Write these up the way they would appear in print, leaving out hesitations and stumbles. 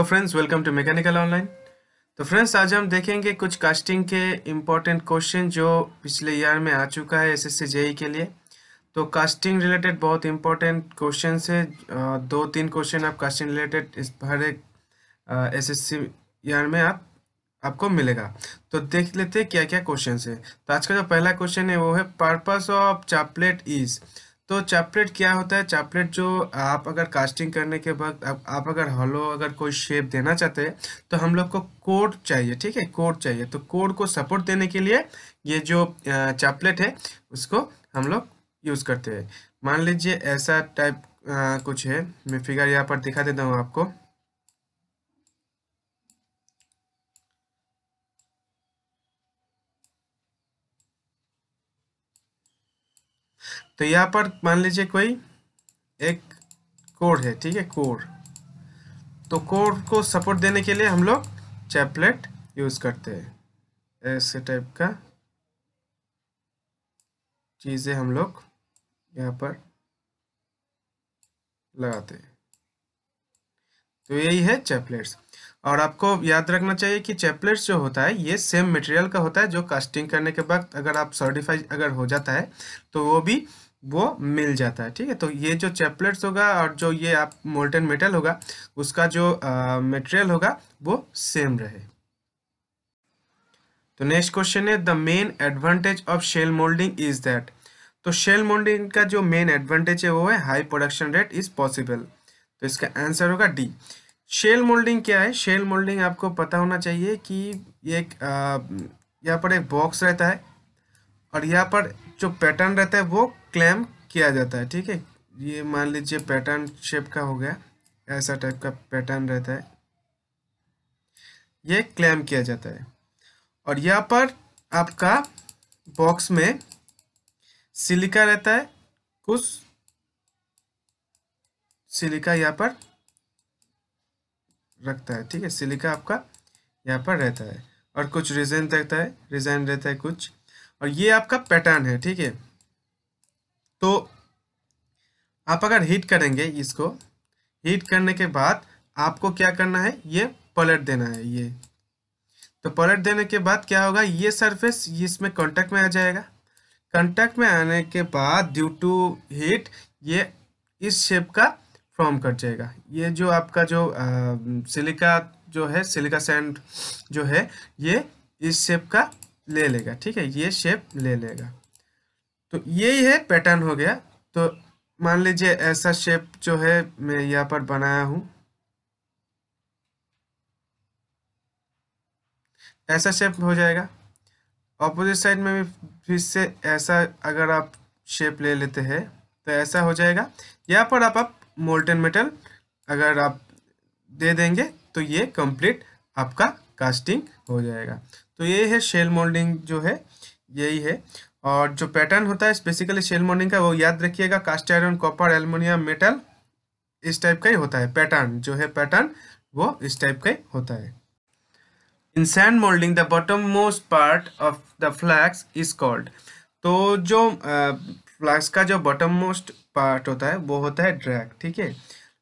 Friends, welcome to mechanical online. तो friends, आज हम देखेंगे कुछ कास्टिंग के इम्पोर्टेंट क्वेश्चन जो पिछले ईयर में आ चुका है एसएससी जेई के लिए। तो कास्टिंग रिलेटेड बहुत इंपॉर्टेंट क्वेश्चन है। दो तीन क्वेश्चन आप कास्टिंग रिलेटेड इस हर एक एसएससी ईयर में आपको मिलेगा। तो देख लेते हैं क्या क्या क्वेश्चन है। तो आज का जो पहला क्वेश्चन है वो है पर्पस ऑफ चापलेट इज। तो चापलेट क्या होता है? चापलेट जो आप अगर कास्टिंग करने के वक्त आप अगर हॉलो अगर कोई शेप देना चाहते हैं तो हम लोग को कोड चाहिए, ठीक है, कोड चाहिए। तो कोड को सपोर्ट देने के लिए ये जो चापलेट है उसको हम लोग यूज़ करते हैं। मान लीजिए ऐसा टाइप कुछ है। मैं फिगर यहाँ पर दिखा देता हूँ आपको। तो यहाँ पर मान लीजिए कोई एक कोड है, ठीक है, कोड। तो कोड को सपोर्ट देने के लिए हम लोग चैपलेट यूज़ करते हैं। ऐसे टाइप का चीज़ें हम लोग यहाँ पर लगाते हैं। तो यही है चैपलेट्स। और आपको याद रखना चाहिए कि चैपलेट्स जो होता है ये सेम मटेरियल का होता है, जो कास्टिंग करने के वक्त अगर आप सर्टिफाई अगर हो जाता है तो वो मिल जाता है, ठीक है। तो ये जो चैपलेट्स होगा और जो ये आप मोल्टन मेटल होगा उसका जो मटेरियल होगा वो सेम रहे। तो नेक्स्ट क्वेश्चन है the main advantage of shell moulding is that. तो शेल मोल्डिंग का जो मेन एडवांटेज है वो है high production rate is possible. तो इसका आंसर होगा डी। शेल मोल्डिंग क्या है? शेल मोल्डिंग आपको पता होना चाहिए कि ये एक यहाँ पर एक बॉक्स रहता है और यहाँ पर जो पैटर्न रहता है वो क्लैम किया जाता है, ठीक है। ये मान लीजिए पैटर्न शेप का हो गया, ऐसा टाइप का पैटर्न रहता है, ये क्लैम किया जाता है। और यहाँ पर आपका बॉक्स में सिलिका रहता है, कुछ सिलिका यहाँ पर रखता है, ठीक है, सिलिका आपका यहाँ पर रहता है और कुछ रिजाइन रहता है कुछ। और ये आपका पैटर्न है, ठीक है। तो आप अगर हीट करेंगे इसको, हीट करने के बाद आपको क्या करना है, ये पलट देना है ये। तो पलट देने के बाद क्या होगा, ये सरफेस इसमें कांटेक्ट में आ जाएगा। कांटेक्ट में आने के बाद ड्यू टू हीट ये इस शेप का फॉर्म कर जाएगा। ये जो आपका जो सिलिका जो है, सिलिका सैंड जो है, ये इस शेप का ले लेगा, ठीक है, ये शेप ले लेगा। तो यही है पैटर्न हो गया। तो मान लीजिए ऐसा शेप जो है मैं यहाँ पर बनाया हूँ, ऐसा शेप हो जाएगा। ऑपोजिट साइड में भी फिर से ऐसा अगर आप शेप ले लेते हैं तो ऐसा हो जाएगा। यहाँ पर आप मोल्टन मेटल अगर आप दे देंगे तो ये कंप्लीट आपका कास्टिंग हो जाएगा। तो ये है शेल मोल्डिंग जो है, यही है। और जो पैटर्न होता है बेसिकली शेल मोल्डिंग का, वो याद रखिएगा, cast iron, copper, aluminium, metal, इस टाइप का ही होता है। पैटर्न जो है, पैटर्न वो इस टाइप का ही होता है। In sand moulding the bottom most part of the flask is called. तो जो फ्लैक्स का जो बॉटम मोस्ट पार्ट होता है वो होता है ड्रैग, ठीक है।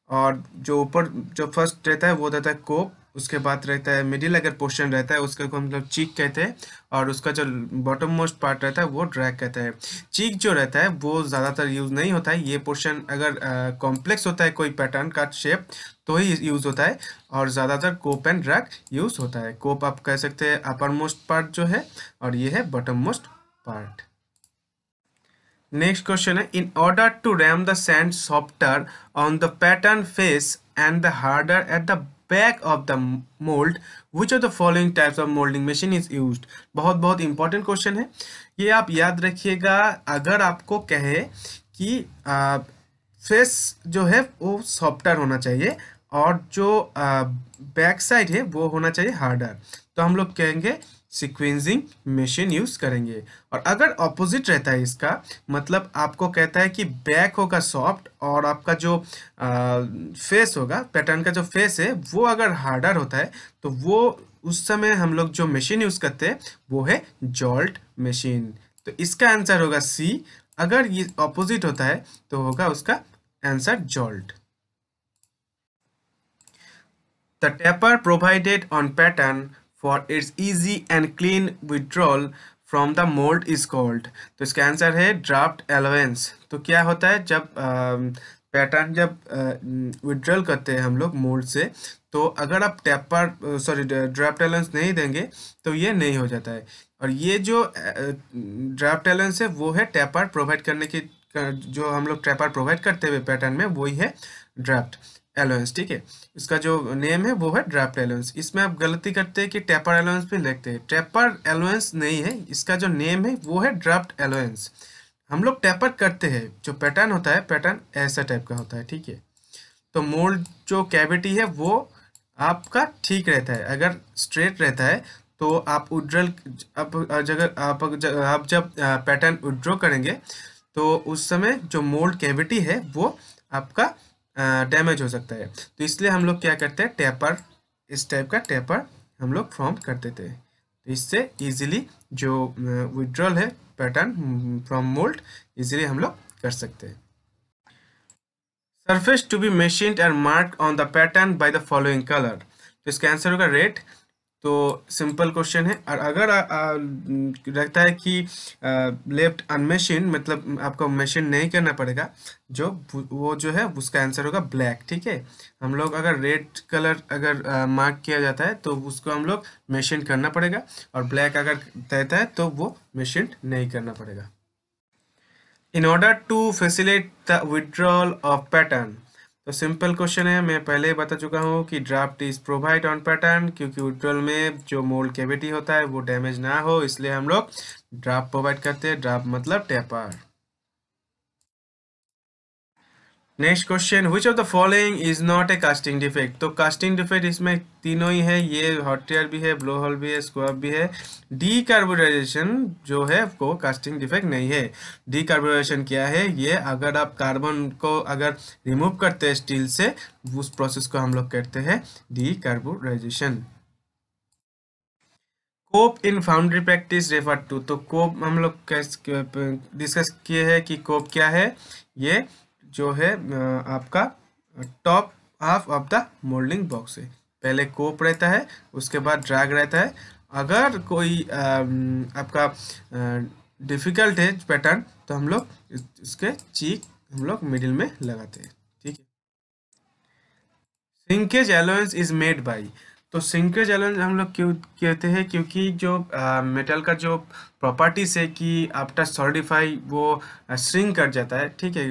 और जो ऊपर जो फर्स्ट रहता है वो रहता है कोप, उसके बाद रहता है मिडिल अगर पोर्शन रहता है उसके को हम लोग चीक कहते हैं, और उसका जो बॉटम मोस्ट पार्ट रहता है वो ड्रैग कहता है। चीक जो रहता है वो ज़्यादातर यूज़ नहीं होता है। ये पोर्शन अगर कॉम्प्लेक्स होता है कोई पैटर्न का शेप तो ही यूज़ होता है, और ज़्यादातर कोप एंड ड्रैग यूज़ होता है। कोप आप कह सकते हैं अपर मोस्ट पार्ट जो है, और ये है bottom most part. Next question है in order to ram the sand softer on the pattern face and the harder at the back of the mould which of the following types of moulding machine is used. बहुत important question है ये, आप याद रखिएगा। अगर आपको कहे कि फेस जो है वो सॉफ्टर होना चाहिए और जो बैक साइड है वो होना चाहिए हार्डर, तो हम लोग कहेंगे सीक्वेंसिंग मशीन यूज़ करेंगे। और अगर ऑपोजिट रहता है इसका मतलब आपको कहता है कि बैक होगा सॉफ्ट और आपका जो फेस होगा, पैटर्न का जो फेस है वो अगर हार्डर होता है, तो वो उस समय हम लोग जो मशीन यूज़ करते हैं वो है जॉल्ट मशीन। तो इसका आंसर होगा सी। अगर ये ऑपोजिट होता है तो होगा उसका answer jolt. The taper provided on pattern for its easy and clean withdrawal from the mold is called। तो इसका आंसर है ड्राफ्ट एलोवेंस। तो क्या होता है जब पैटर्न जब विड्रॉल करते हैं हम लोग मोल्ड से, तो अगर आप टेपर सॉरी ड्राफ्ट एलोवेंस नहीं देंगे तो ये नहीं हो जाता है। और ये जो ड्राफ्ट एलोवेंस है वो है टेपर प्रोवाइड करने की जो हम लोग टेपर प्रोवाइड करते हुए पैटर्न में वही है ड्राफ्ट एलोवेंस। ठीक है, इसका जो नेम है वो है ड्राफ्ट एलोवेंस। इसमें आप गलती करते हैं कि टेपर एलोवेंस भी लिखते हैं, टेपर एलोवेंस नहीं है, इसका जो नेम है वो है ड्राफ्ट एलोवेंस। हम लोग टेपर करते हैं, जो पैटर्न होता है पैटर्न ऐसा टाइप का होता है। ठीक है, तो मोल्ड जो कैविटी है वो आपका ठीक रहता है, अगर स्ट्रेट रहता है तो आप विड्रॉल आप जब पैटर्न विड्रॉ करेंगे तो उस समय जो मोल्ड कैविटी है वो आपका डैमेज हो सकता है। तो इसलिए हम लोग क्या करते हैं, टेपर इस टाइप का टेपर हम लोग फॉर्म कर देते हैं। तो इससे इजीली जो विड्रॉल है पैटर्न फ्रॉम मोल्ड इजीली हम लोग कर सकते हैं। Surface to be machined and mark on the pattern by the following colour. तो इसका आंसर होगा रेड। तो सिंपल क्वेश्चन है। और अगर लगता है कि लेफ्ट अनमेशिन मतलब आपको मशीन नहीं करना पड़ेगा, जो वो जो है उसका आंसर होगा ब्लैक। ठीक है, हम लोग अगर रेड कलर अगर मार्क किया जाता है तो उसको हम लोग मशीन करना पड़ेगा, और ब्लैक अगर रहता है तो वो मशीन नहीं करना पड़ेगा। In order to facilitate the withdrawal of pattern. तो सिंपल क्वेश्चन है, मैं पहले ही बता चुका हूँ कि draft is provide on pattern, क्योंकि विड्रॉल में जो मोल्ड कैविटी होता है वो डैमेज ना हो इसलिए हम लोग ड्राफ्ट प्रोवाइड करते हैं। ड्राफ्ट मतलब taper. Next question, which of the following is not A casting defect. तो कास्टिंग डिफेक्ट इसमें तीनों ही है, ये हॉट एयर भी है, ब्लो होल भी है, स्क्वाब भी है। डीकार्बोनाइजेशन जो है वो कास्टिंग डिफेक्ट नहीं है। डीकार्बोनाइजेशन क्या है, ये अगर आप कार्बन को अगर रिमूव करते हैं स्टील से, उस प्रोसेस को हम लोग कहते हैं decarbonisation. Cope in foundry practice refer to. तो कोप हम लोग डिस्कस किए हैं कि कोप क्या है। ये जो है आपका top half of the moulding box है। पहले कोप रहता है, उसके बाद ड्रैग रहता है। अगर कोई आपका डिफिकल्ट है पैटर्न तो हम लोग इसके चीक हम लोग मिडिल में लगाते हैं। ठीक है, sinkage allowance is made by. तो सिंकेज एलोवेंस हम लोग क्यों कहते हैं, क्योंकि जो मेटल का जो प्रॉपर्टीज है कि आफ्टर सॉलिडिफाई वो श्रिंक कर जाता है। ठीक है,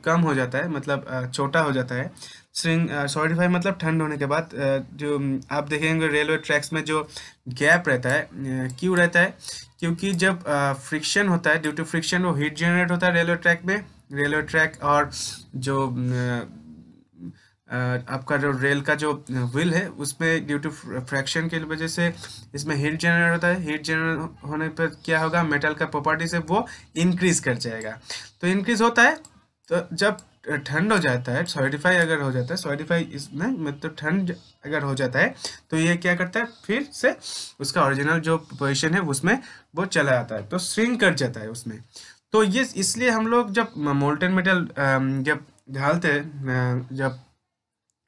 कम हो जाता है, मतलब छोटा हो जाता है। श्रिंक सॉलिडिफाई मतलब ठंड होने के बाद जो आप देखेंगे रेलवे ट्रैक्स में जो गैप रहता है, क्यों रहता है, क्योंकि जब फ्रिक्शन होता है, ड्यू टू फ्रिक्शन वो हीट जनरेट होता है रेलवे ट्रैक में। रेलवे ट्रैक और जो आपका जो रेल का जो व्हील है उसमें ड्यू टू फ्रैक्शन की वजह से इसमें हीट जनरेट होता है। हीट जनरेट होने पर क्या होगा, मेटल का प्रॉपर्टी से वो इंक्रीज कर जाएगा। तो इंक्रीज होता है, तो जब ठंड हो जाता है, सॉलिडिफाई अगर हो जाता है, सॉलिडिफाई इसमें मतलब ठंड अगर हो जाता है तो ये क्या करता है, फिर से उसका ओरिजिनल जो पोजिशन है उसमें वो चला जाता है, तो श्रिंक कर जाता है उसमें। तो ये इसलिए हम लोग जब मोल्टन मेटल जब ढालते हैं जब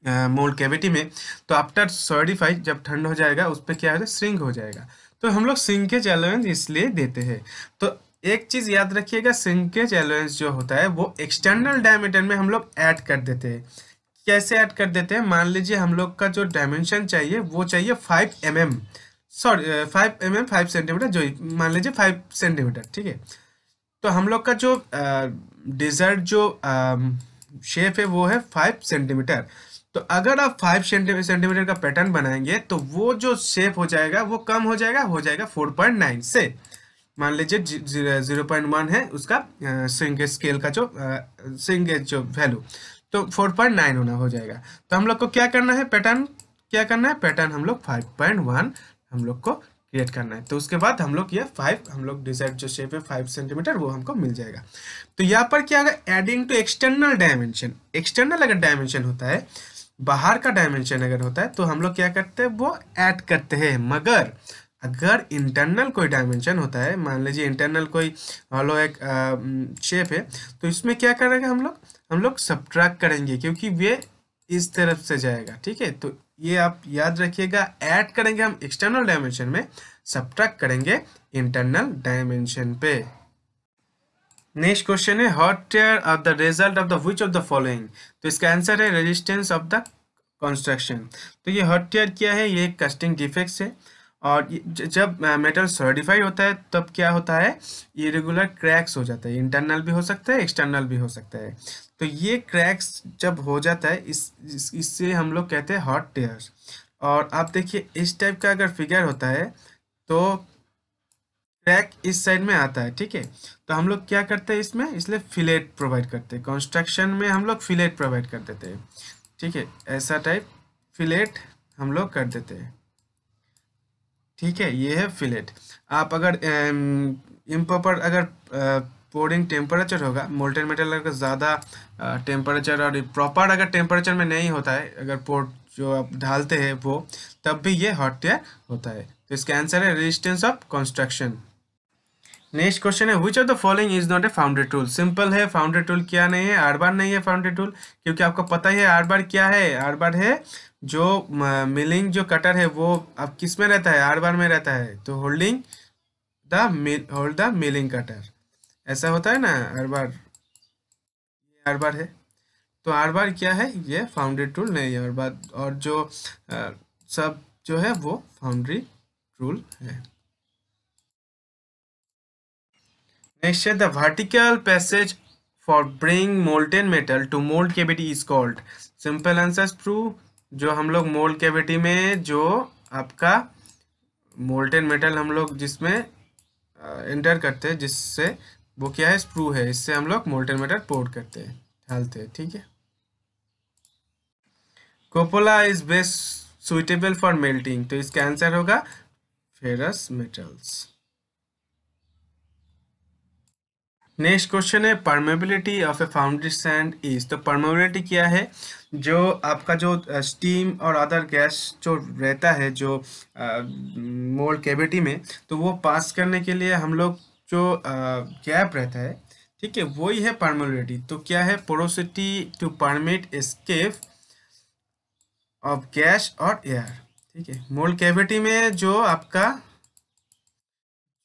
मोल्ड कैविटी में, तो आफ्टर सॉलिडिफाई जब ठंड हो जाएगा उस पर क्या होगा, श्रिंक हो जाएगा। तो हम लोग श्रिंकेज एलोवेंस इसलिए देते हैं। तो एक चीज याद रखिएगा, श्रिंकेज एलोवेंस जो होता है वो एक्सटर्नल डायमीटर में हम लोग ऐड कर देते हैं। कैसे ऐड कर देते हैं, मान लीजिए हम लोग का जो डायमेंशन चाहिए वो चाहिए 5 mm, सॉरी 5 mm 5 सेंटीमीटर, जो मान लीजिए 5 सेंटीमीटर। ठीक है, तो हम लोग का जो डिजर्ट जो शेप है वो है 5 सेंटीमीटर। तो अगर आप 5 सेंटीमीटर का पैटर्न बनाएंगे तो वो जो शेप हो जाएगा वो कम हो जाएगा 4.9 से। मान लीजिए 0.1 है उसका श्रिंकेज स्केल का जो श्रिंकेज जो वैल्यू, तो 4.9 होना हो जाएगा। तो हम लोग को क्या करना है, पैटर्न क्या करना है, पैटर्न हम लोग 5.1 हम लोग को क्रिएट करना है। तो उसके बाद हम लोग ये 5 हम लोग डिजाइन जो शेप है 5 सेंटीमीटर वो हमको मिल जाएगा। तो यहाँ पर क्या होगा, adding to external dimension. External अगर डायमेंशन होता है, बाहर का डायमेंशन अगर होता है, तो हम लोग क्या करते हैं, वो ऐड करते हैं। मगर अगर इंटरनल कोई डायमेंशन होता है, मान लीजिए इंटरनल कोई हॉलो एक शेप है, तो इसमें क्या करेंगे हम लोग सब्ट्रैक्ट करेंगे, क्योंकि वे इस तरफ से जाएगा। ठीक है, तो ये आप याद रखिएगा, ऐड करेंगे हम एक्सटर्नल डायमेंशन में, सब्ट्रैक्ट करेंगे इंटरनल डायमेंशन पे। नेक्स्ट क्वेश्चन है hot air of the result of the which of the following. तो इसका आंसर है रेजिस्टेंस ऑफ द कंस्ट्रक्शन। तो ये हॉट एयर क्या है, ये एक कास्टिंग डिफेक्ट्स है। और जब मेटल सॉलिडिफाई होता है तब क्या होता है, इरेगुलर क्रैक्स हो जाता है, इंटरनल भी हो सकता है एक्सटर्नल भी हो सकता है। तो ये क्रैक्स जब हो जाता है इससे हम लोग कहते हैं हॉट एयर। और आप देखिए इस टाइप का अगर फिगर होता है तो क्रैक इस साइड में आता है, ठीक है। तो हम लोग क्या करते हैं इसमें, इसलिए फिलेट प्रोवाइड करते हैं, कंस्ट्रक्शन में हम लोग फिलेट प्रोवाइड कर देते हैं, ठीक है। ऐसा टाइप फिलेट हम लोग कर देते हैं, ठीक है। ये है फिलेट। आप अगर इम्प्रॉपर अगर पोरिंग टेम्परेचर होगा, मोल्टेन मेटल अगर ज़्यादा टेम्परेचर और प्रॉपर अगर टेम्परेचर में नहीं होता है, अगर पोर्ट जो आप ढालते हैं वो, तब भी ये हॉट एयर होता है। तो इसका आंसर है resistance of construction. Next question है which of the following is not a foundry tool. Simple है, फाउंड्री टूल क्या नहीं है, आर बार नहीं है फाउंड्री टूल, क्योंकि आपको पता ही है आर बार क्या है। आर बार है जो मिलिंग जो कटर है वो अब किस में रहता है, आर बार में रहता है। तो होल्ड द मिलिंग कटर, ऐसा होता है ना आर बार, ये आर बार है। तो आर बार क्या है, ये फाउंड्री टूल नहीं है आर बार, और जो सब जो है वो फाउंड्री टूल है। Next है the vertical passage for bring molten metal to mold cavity is called। Simple answers prove। जो हम लोग मोल्ड कैविटी में जो आपका मोल्टेन मेटल हम लोग जिसमें एंटर करते हैं, जिससे वो क्या है, स्प्रू है, इससे हम लोग मोल्टेन मेटल पोर्ट करते हैं, ढालते हैं, ठीक है। Coppola is best suitable for melting. तो इसका आंसर होगा फेरस मेटल्स। नेक्स्ट क्वेश्चन है permeability of a foundry sand is. तो परमेबिलिटी क्या है, जो आपका जो स्टीम और अदर गैस जो रहता है जो मोल्ड कैविटी में, तो वो पास करने के लिए हम लोग जो गैप रहता है, ठीक है, वही है परमेबिलिटी। तो क्या है, porosity to permit escape of gas और एयर, ठीक है। मोल्ड कैविटी में जो आपका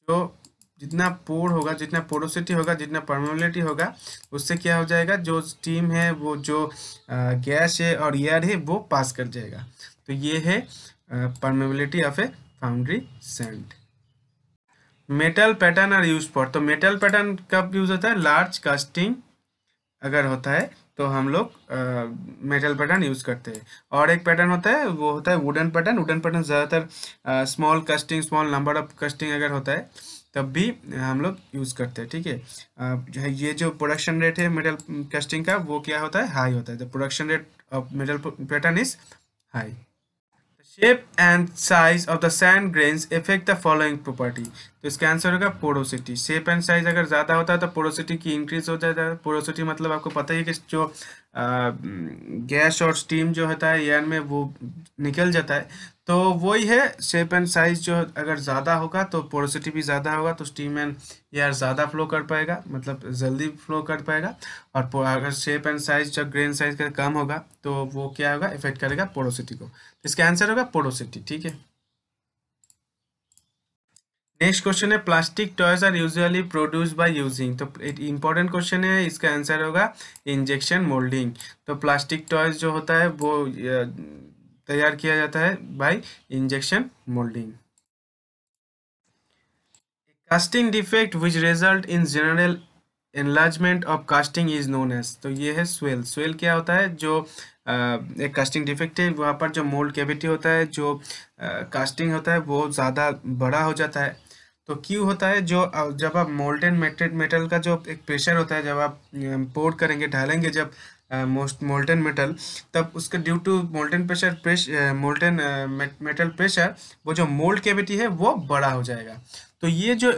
जो जितना पोर होगा, जितना पोरोसिटी होगा, जितना परमेबिलिटी होगा, उससे क्या हो जाएगा, जो स्टीम है वो जो गैस है और एयर है वो पास कर जाएगा। तो ये है permeability of a foundry sand. Metal pattern are use for. तो मेटल पैटर्न कब यूज होता है, लार्ज कास्टिंग अगर होता है तो हम लोग मेटल पैटर्न यूज़ करते हैं। और एक पैटर्न होता है वो होता है वुडन पैटर्न। वुडन पैटर्न ज़्यादातर small casting, small number of casting अगर होता है तब भी हम लोग यूज़ करते हैं, ठीक है। ये जो प्रोडक्शन रेट है मेटल कास्टिंग का वो क्या होता है, हाई होता है। The production rate of metal pattern is high. Shape and size of the sand grains effect the following property. तो इसका आंसर होगा पोरोसिटी। शेप एंड साइज अगर ज़्यादा होता है तो पोरोसिटी की इंक्रीज हो जाता है। पोरोसिटी मतलब आपको पता ही है कि जो गैस और स्टीम जो होता है एयर में वो निकल जाता है, तो वही है। शेप एंड साइज जो अगर ज़्यादा होगा तो पोरोसिटी भी ज़्यादा होगा, तो स्टीम एंड एयर ज़्यादा फ्लो कर पाएगा, मतलब जल्दी फ्लो कर पाएगा। और अगर शेप एंड साइज जब ग्रेन साइज का कम होगा तो वो क्या होगा, इफेक्ट करेगा पोरोसिटी को। इसका आंसर होगा पोरोसिटी, ठीक है। नेक्स्ट क्वेश्चन है plastic toys are usually produce by using. तो एक इंपॉर्टेंट क्वेश्चन है, इसका आंसर होगा इंजेक्शन मोल्डिंग। तो प्लास्टिक टॉयज जो होता है वो तैयार किया जाता है by injection moulding. Casting defect which result in general enlargement of casting is known as. तो ये है स्वेल। स्वेल क्या होता है, जो एक कास्टिंग डिफेक्ट है, वहाँ पर जो मोल्ड कैविटी होता है, जो कास्टिंग होता है वो ज़्यादा बड़ा हो जाता है। तो क्यों होता है, जो जब आप मोल्टेन मेटल का जो एक प्रेशर होता है, जब आप पोर्ट करेंगे, ढालेंगे जब मोल्टेन मेटल, तब उसके due to molten metal pressure, वो जो मोल्ड कैविटी है वो बड़ा हो जाएगा। तो ये जो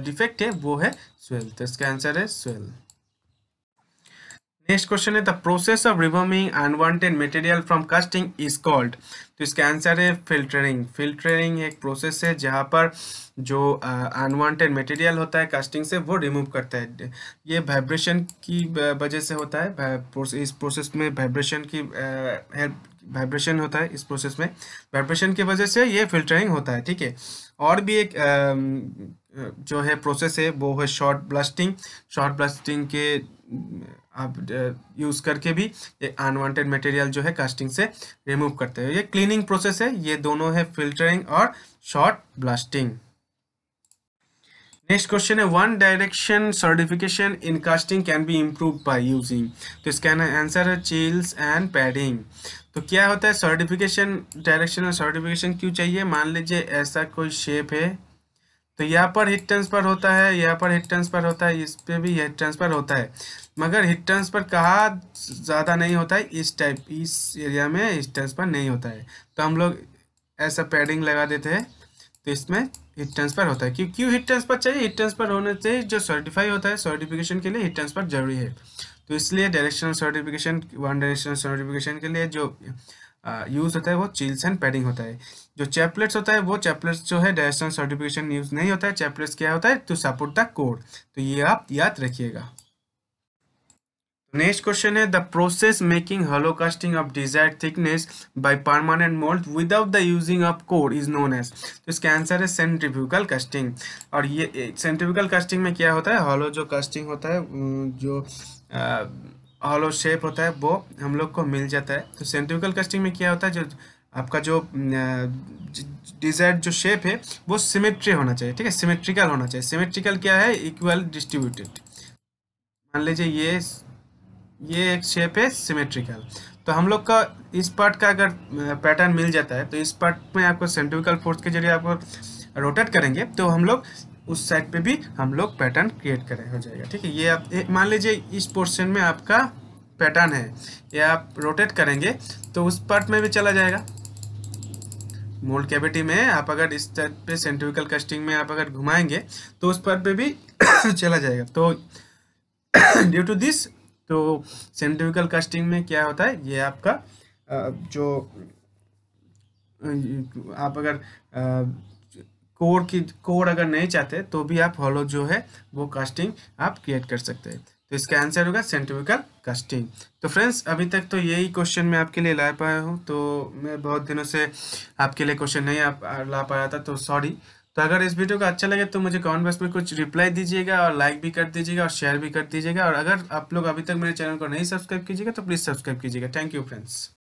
डिफेक्ट है वो है स्वेल। तो इसका आंसर है स्वेल। नेक्स्ट क्वेश्चन है the process of removing unwanted material from casting is called. तो इसका आंसर है फिल्टरिंग। फिल्टरिंग एक प्रोसेस है जहाँ पर जो अनवांटेड मटेरियल होता है कास्टिंग से वो रिमूव करता है। ये वाइब्रेशन की वजह से होता है। इस प्रोसेस में वाइब्रेशन की हेल्प वाइब्रेशन होता है इस प्रोसेस में, वाइब्रेशन की वजह से ये फिल्टरिंग होता है, ठीक है। और भी एक जो है प्रोसेस है वो है शॉर्ट ब्लास्टिंग। शॉर्ट ब्लास्टिंग के आप यूज़ करके भी ये अनवांटेड मटेरियल जो है कास्टिंग से रिमूव करते हैं। ये क्लीनिंग प्रोसेस है, ये दोनों है फिल्टरिंग और शॉर्ट ब्लास्टिंग। नेक्स्ट क्वेश्चन है one direction certification in casting can be improve bye using. तो इसका आंसर है चिल्स एंड पैडिंग। तो क्या होता है सर्टिफिकेशन, डायरेक्शनल सर्टिफिकेशन क्यों चाहिए? मान लीजिए ऐसा कोई शेप है, तो यहाँ पर हीट ट्रांसफर होता है, यहाँ पर हीट ट्रांसफर होता है, इस पे भी हीट ट्रांसफर होता है, मगर हीट ट्रांसफर कहाँ ज़्यादा नहीं होता है? इस एरिया में हीट ट्रांसफर नहीं होता है। तो हम लोग ऐसा पैडिंग लगा देते हैं, तो इसमें हीट ट्रांसफर होता है। क्यों हीट ट्रांसफर चाहिए? हीट ट्रांसफर होने से जो सर्टिफाई होता है, सर्टिफिकेशन के लिए हीट ट्रांसफर जरूरी है। तो इसलिए directional certification, one directional certification के लिए जो यूज़ होता है वो चिल्स एंड पैडिंग होता है। जो चैपलेट्स होता है वो चैपलेट्स जो है डायरेक्शनल सर्टिफिकेशन यूज़ नहीं होता है। चैपलेट्स क्या होता है? To support the core. तो ये आप याद रखिएगा। नेक्स्ट क्वेश्चन है the process making hollow casting of desired thickness by permanent mould without the using of core is known as. तो इसका आंसर है सेंट्रीफ्यूगल कास्टिंग। और ये सेंट्रीफ्यूगल कास्टिंग में क्या होता है? हॉलो जो कास्टिंग होता है, जो हॉलो शेप होता है वो हम लोग को मिल जाता है। तो सेंट्रीफ्यूगल कास्टिंग में क्या होता है? जो आपका जो डिजायर्ड जो शेप है वो सिमेट्री होना चाहिए, ठीक है, सिमेट्रिकल होना चाहिए। सिमेट्रिकल क्या है? Equal distributed. मान लीजिए ये एक शेप है सिमेट्रिकल, तो हम लोग का इस पार्ट का अगर पैटर्न मिल जाता है तो इस पार्ट में आपको सेंट्रीफ्यूगल फोर्स के जरिए आपको रोटेट करेंगे तो हम लोग उस साइड पे भी हम लोग पैटर्न क्रिएट करें हो जाएगा, ठीक है। ये आप मान लीजिए इस पोर्शन में आपका पैटर्न है, ये आप रोटेट करेंगे तो उस पार्ट में भी चला जाएगा। मोल्ड कैविटी में आप अगर इस साइड पे सेंट्रीफ्यूगल कास्टिंग में आप अगर घुमाएंगे तो उस पार्ट पे भी चला जाएगा। तो ड्यू टू दिस, तो सेंट्रीफ्यूगल कास्टिंग में क्या होता है? ये आपका जो आप अगर कोर अगर नहीं चाहते तो भी आप हॉलो जो है वो कास्टिंग आप क्रिएट कर सकते हैं। तो इसका आंसर होगा सेंट्रीफ्यूगल कास्टिंग। तो फ्रेंड्स अभी तक तो यही क्वेश्चन मैं आपके लिए ला पाया हूँ। तो मैं बहुत दिनों से आपके लिए क्वेश्चन नहीं ला पाया था, तो सॉरी। तो अगर इस वीडियो का अच्छा लगे तो मुझे कमेंट बॉक्स में कुछ रिप्लाई दीजिएगा और लाइक भी कर दीजिएगा और शेयर भी कर दीजिएगा। और अगर आप लोग अभी तक मेरे चैनल को नहीं सब्सक्राइब कीजिएगा तो प्लीज़ सब्सक्राइब कीजिएगा। Thank you friends.